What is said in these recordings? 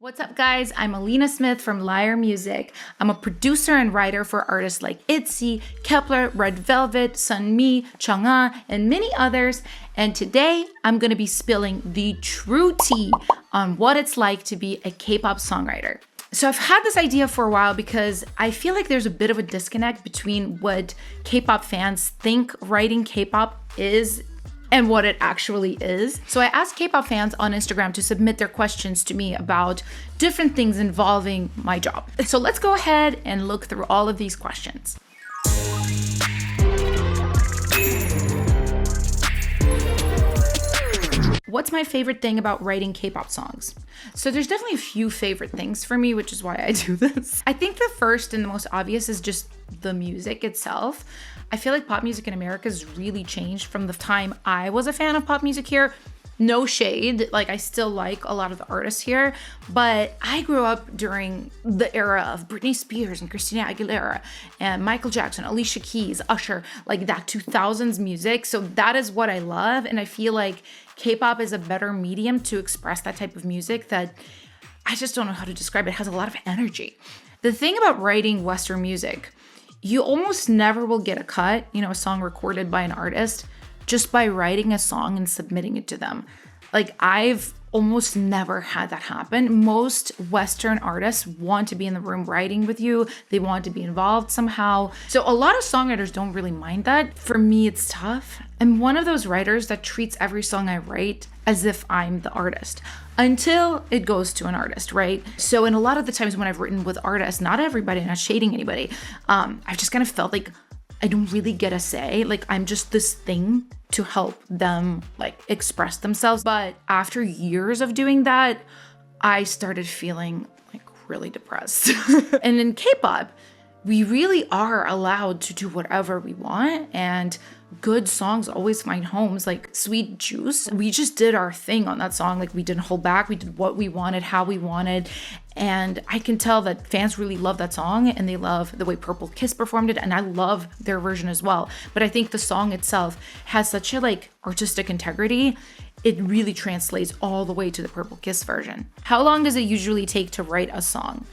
What's up, guys? I'm Alina Smith from LYRE Music. I'm a producer and writer for artists like ITZY, Kep1er, Red Velvet, Sunmi, Chung Ha, and many others. And today, I'm gonna be spilling the true tea on what it's like to be a K-pop songwriter. So I've had this idea for a while because I feel like there's a bit of a disconnect between what K-pop fans think writing K-pop is and what it actually is. So I asked K-pop fans on Instagram to submit their questions to me about different things involving my job. So let's go ahead and look through all of these questions. What's my favorite thing about writing K-pop songs? So there's definitely a few favorite things for me, which is why I do this. I think the first and the most obvious is just the music itself. I feel like pop music in America has really changed from the time I was a fan of pop music here. No shade, like I still like a lot of the artists here, but I grew up during the era of Britney Spears and Christina Aguilera and Michael Jackson, Alicia Keys, Usher, like that 2000s music. So that is what I love. And I feel like K-pop is a better medium to express that type of music that I just don't know how to describe. It has a lot of energy. The thing about writing Western music, you almost never will get a cut, a song recorded by an artist just by writing a song and submitting it to them. Like I've almost never had that happen. Most Western artists want to be in the room writing with you. They want to be involved somehow. So a lot of songwriters don't really mind that. For me, it's tough. I'm one of those writers that treats every song I write as if I'm the artist until it goes to an artist, right? So in a lot of the times when I've written with artists, not everybody, not shading anybody, I've just kind of felt like I don't really get a say. Like I'm just this thing to help them like express themselves. But after years of doing that, I started feeling like really depressed. And in K-pop, we really are allowed to do whatever we want, and good songs always find homes. Like Sweet Juice, we just did our thing on that song. Like we didn't hold back. We did what we wanted, how we wanted. And I can tell that fans really love that song and they love the way Purple Kiss performed it. And I love their version as well. But I think the song itself has such a like artistic integrity. It really translates all the way to the Purple Kiss version. How long does it usually take to write a song?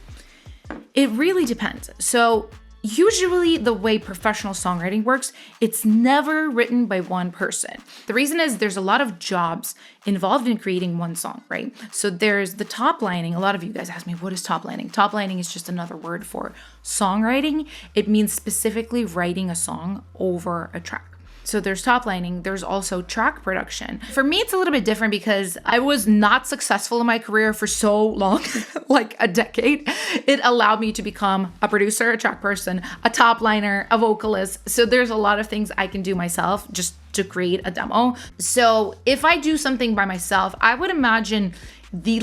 It really depends. So usually the way professional songwriting works, it's never written by one person. The reason is there's a lot of jobs involved in creating one song, right? So there's the top lining. A lot of you guys ask me, what is top lining? Top lining is just another word for songwriting. It means specifically writing a song over a track. So there's top lining, there's also track production. For me, it's a little bit different because I was not successful in my career for so long, like a decade. It allowed me to become a producer, a track person, a top liner, a vocalist. So there's a lot of things I can do myself just to create a demo. So if I do something by myself, I would imagine the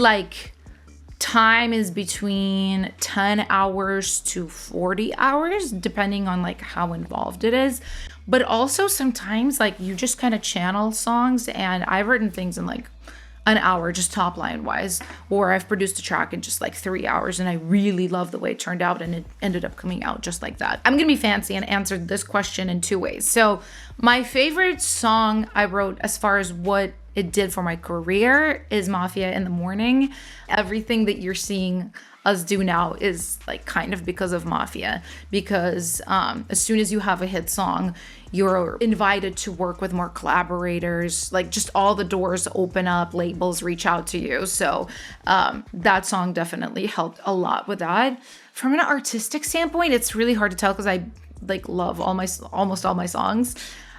time is between 10 hours to 40 hours, depending on how involved it is. But also sometimes you just kind of channel songs, and I've written things in an hour, just top line wise, or I've produced a track in just 3 hours and I really love the way it turned out and it ended up coming out just like that. I'm gonna be fancy and answer this question in two ways. So my favorite song I wrote as far as what it did for my career is Mafia in the Morning. Everything that you're seeing us do now is kind of because of Mafia, because as soon as you have a hit song, you're invited to work with more collaborators, just all the doors open up, labels reach out to you. So that song definitely helped a lot with that. From an artistic standpoint, it's really hard to tell because I love almost all my songs.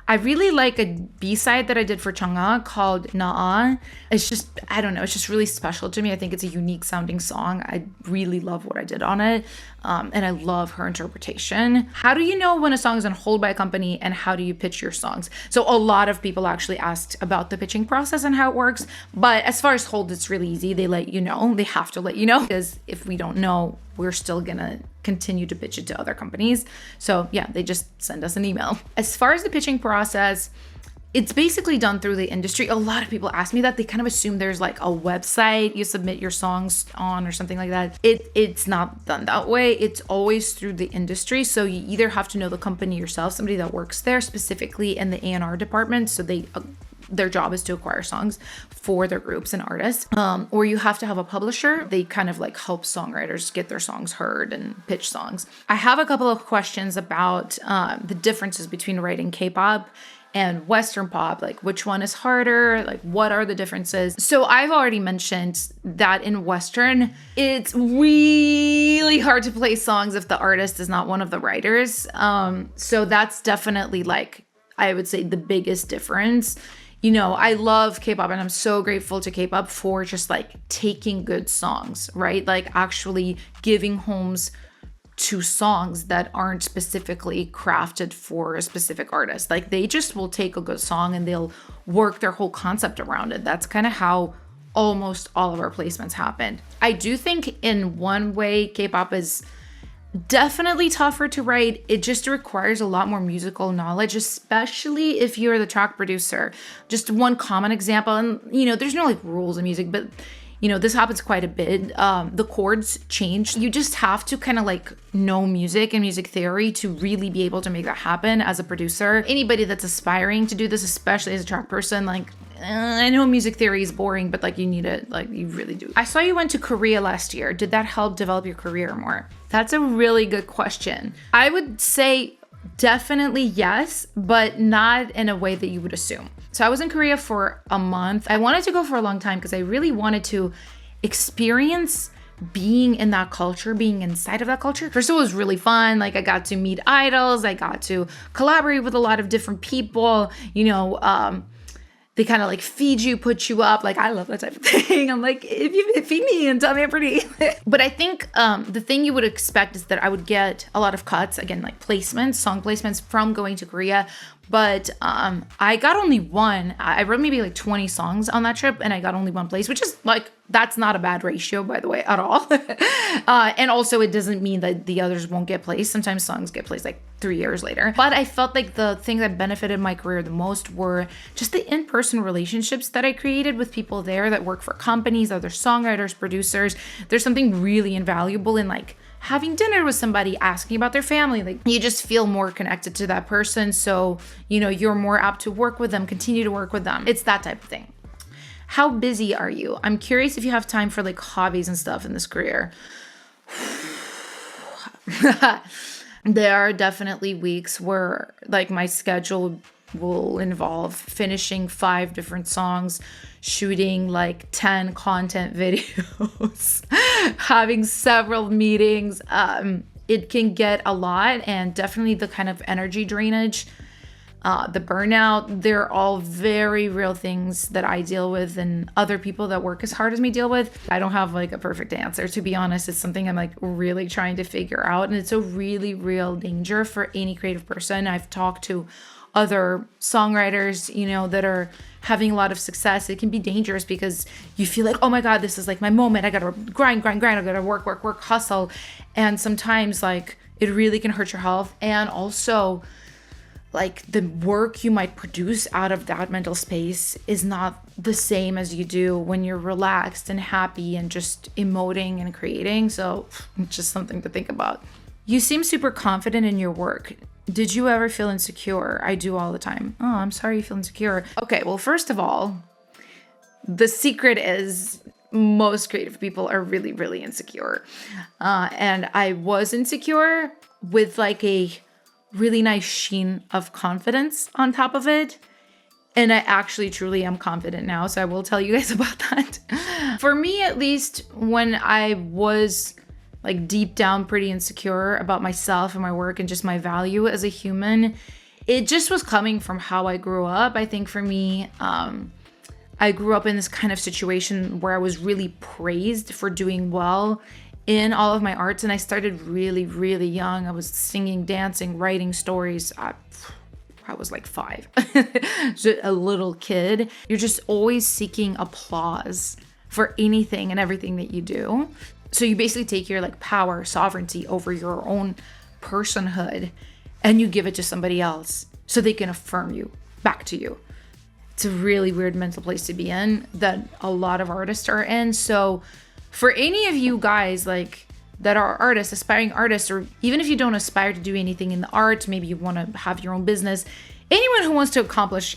I really like a B-side that I did for Chung Ha called Nah. It's just, I don't know, it's just really special to me. I think it's a unique sounding song. I really love what I did on it. And I love her interpretation. How do you know when a song is on hold by a company, and how do you pitch your songs? So a lot of people actually asked about the pitching process and how it works. But as far as hold, it's really easy. They let you know. They have to let you know, because if we don't know, we're still gonna continue to pitch it to other companies. So yeah, they just send us an email. As far as the pitching process, it's basically done through the industry. A lot of people ask me that. They kind of assume there's a website you submit your songs on or something like that. It's not done that way. It's always through the industry. So you either have to know the company yourself, somebody that works there specifically in the A&R department, so they their job is to acquire songs for their groups and artists. Or you have to have a publisher. They kind of like help songwriters get their songs heard and pitch songs. I have a couple of questions about the differences between writing K-pop and Western pop, like which one is harder, like what are the differences. So I've already mentioned that in Western, it's really hard to play songs if the artist is not one of the writers. So that's definitely like, I would say the biggest difference. You know, I love K-pop and I'm so grateful to K-pop for just like taking good songs, right? Like actually giving homes to songs that aren't specifically crafted for a specific artist. Like they just will take a good song and they'll work their whole concept around it. That's kind of how almost all of our placements happened. I do think in one way K-pop is definitely tougher to write. It just requires a lot more musical knowledge, especially if you're the track producer. Just one common example, and you know, there's no like rules in music, but you know, this happens quite a bit. The chords change. You just have to kind of like know music and music theory to really be able to make that happen as a producer. Anybody that's aspiring to do this, especially as a track person, like, I know music theory is boring, but like you need it, like you really do. I saw you went to Korea last year. Did that help develop your career more? That's a really good question. I would say definitely yes, but not in a way that you would assume. So I was in Korea for a month. I wanted to go for a long time because I really wanted to experience being in that culture, being inside of that culture. First, it was really fun. Like I got to meet idols. I got to collaborate with a lot of different people. You know, they kind of like feed you, put you up. Like I love that type of thing. I'm like, if you feed me and tell me I'm pretty. But I think the thing you would expect is that I would get a lot of cuts, again, like placements, song placements from going to Korea. But I got only one. I wrote maybe like 20 songs on that trip and I got only one place, which is like, that's not a bad ratio, by the way, at all. And also it doesn't mean that the others won't get placed. Sometimes songs get placed like 3 years later. But I felt like the thing that benefited my career the most were just the in-person relationships that I created with people there that work for companies, other songwriters, producers. There's something really invaluable in like having dinner with somebody, asking about their family. Like you just feel more connected to that person. So, you know, you're more apt to work with them, continue to work with them. It's that type of thing. How busy are you? I'm curious if you have time for like hobbies and stuff in this career. There are definitely weeks where like my schedule will involve finishing 5 different songs, shooting like 10 content videos, having several meetings. It can get a lot, and definitely the kind of energy drainage, the burnout, they're all very real things that I deal with and other people that work as hard as me deal with. I don't have like a perfect answer, to be honest. It's something I'm like really trying to figure out, and it's a really real danger for any creative person. I've talked to other songwriters, you know, that are having a lot of success. It can be dangerous because you feel like, oh my God, this is like my moment. I gotta grind. I gotta work, hustle. And sometimes like it really can hurt your health. And also like the work you might produce out of that mental space is not the same as you do when you're relaxed and happy and just emoting and creating. So it's just something to think about. You seem super confident in your work. Did you ever feel insecure? I do all the time. Oh, I'm sorry you feel insecure. Okay, well, first of all, the secret is most creative people are really, really insecure. And I was insecure with like a really nice sheen of confidence on top of it. And I actually truly am confident now. So I will tell you guys about that. For me, at least, when I was like deep down pretty insecure about myself and my work and just my value as a human, it just was coming from how I grew up. I think for me, I grew up in this kind of situation where I was really praised for doing well in all of my arts. And I started really, really young. I was singing, dancing, writing stories. I was like 5, just a little kid. You're just always seeking applause for anything and everything that you do. So you basically take your like power, sovereignty over your own personhood and you give it to somebody else so they can affirm you back to you. It's a really weird mental place to be in that a lot of artists are in. So for any of you guys like that are artists, aspiring artists, or even if you don't aspire to do anything in the arts, maybe you want to have your own business, anyone who wants to accomplish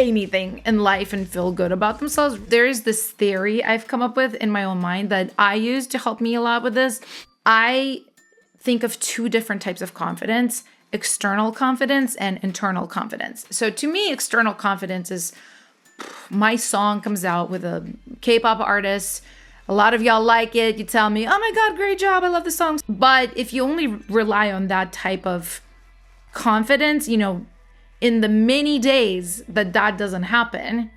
anything in life and feel good about themselves. There is this theory I've come up with in my own mind that I use to help me a lot with this. I think of two different types of confidence: external confidence and internal confidence. So to me, external confidence is my song comes out with a K-pop artist. A lot of y'all like it. You tell me, oh my God, great job. I love the songs. But if you only rely on that type of confidence, you know, in the many days that doesn't happen,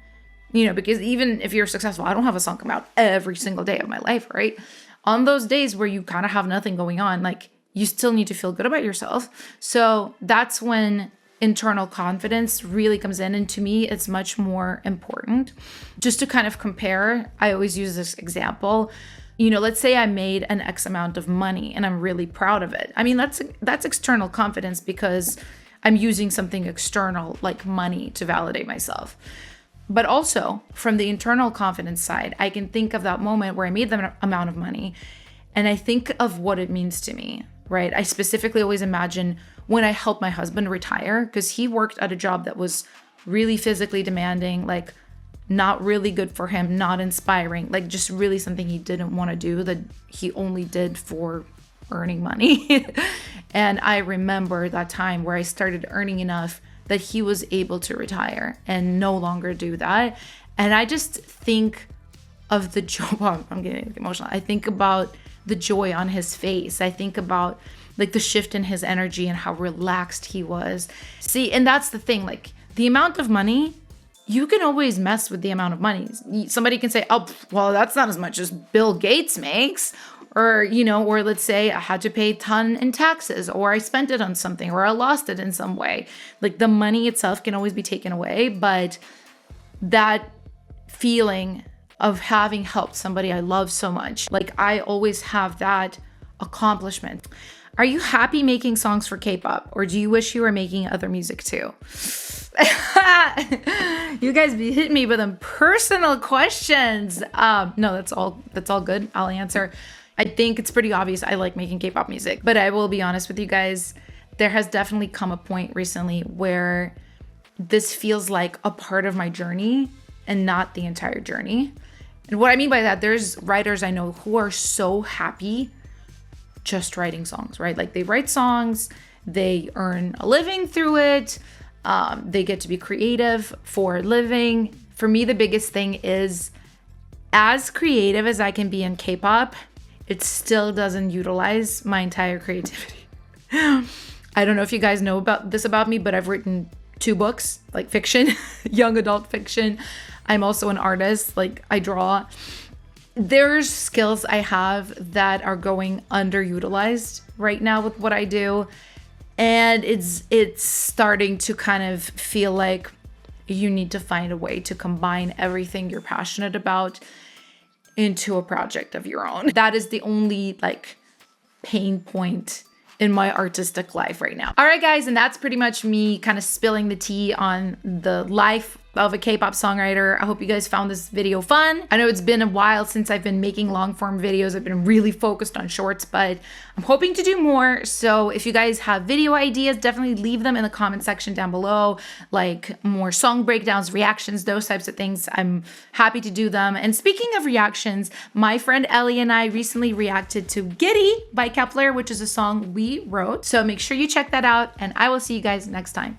you know, because even if you're successful, I don't have a song come out every single day of my life, right? On those days where you kind of have nothing going on, like, you still need to feel good about yourself. So that's when internal confidence really comes in. And to me, it's much more important. Just to kind of compare, I always use this example. You know, let's say I made an X amount of money and I'm really proud of it. I mean, that's external confidence because I'm using something external like money to validate myself. But also from the internal confidence side, I can think of that moment where I made the amount of money and I think of what it means to me, right? I specifically always imagine when I helped my husband retire, because he worked at a job that was really physically demanding, like not really good for him, not inspiring, like just really something he didn't want to do, that he only did for earning money. And I remember that time where I started earning enough that he was able to retire and no longer do that. And I just think of the joy. Well, I'm getting emotional. I think about the joy on his face. I think about like the shift in his energy and how relaxed he was. See, and that's the thing, like the amount of money, you can always mess with the amount of money. Somebody can say, oh, well, that's not as much as Bill Gates makes. Or, you know, or let's say I had to pay a ton in taxes, or I spent it on something, or I lost it in some way. Like the money itself can always be taken away, but that feeling of having helped somebody I love so much, like I always have that accomplishment. Are you happy making songs for K-pop, or do you wish you were making other music too? You guys be hitting me with them personal questions. No, that's all good. I'll answer. I think it's pretty obvious I like making K-pop music, but I will be honest with you guys. There has definitely come a point recently where this feels like a part of my journey and not the entire journey. And what I mean by that, there's writers I know who are so happy just writing songs, right? Like they write songs, they earn a living through it. They get to be creative for a living. For me, the biggest thing is, as creative as I can be in K-pop, it still doesn't utilize my entire creativity. I don't know if you guys know about me, but I've written 2 books, like fiction, young adult fiction. I'm also an artist, like I draw. There's skills I have that are going underutilized right now with what I do. And it's starting to kind of feel like you need to find a way to combine everything you're passionate about into a project of your own. That is the only like pain point in my artistic life right now. All right, guys, and that's pretty much me kind of spilling the tea on the life of a K-pop songwriter. I hope you guys found this video fun. I know it's been a while since I've been making long form videos. I've been really focused on shorts, but I'm hoping to do more. So if you guys have video ideas, definitely leave them in the comment section down below, like more song breakdowns, reactions, those types of things. I'm happy to do them. And speaking of reactions, my friend Elli and I recently reacted to Giddy by LYRE, which is a song we wrote. So make sure you check that out, and I will see you guys next time.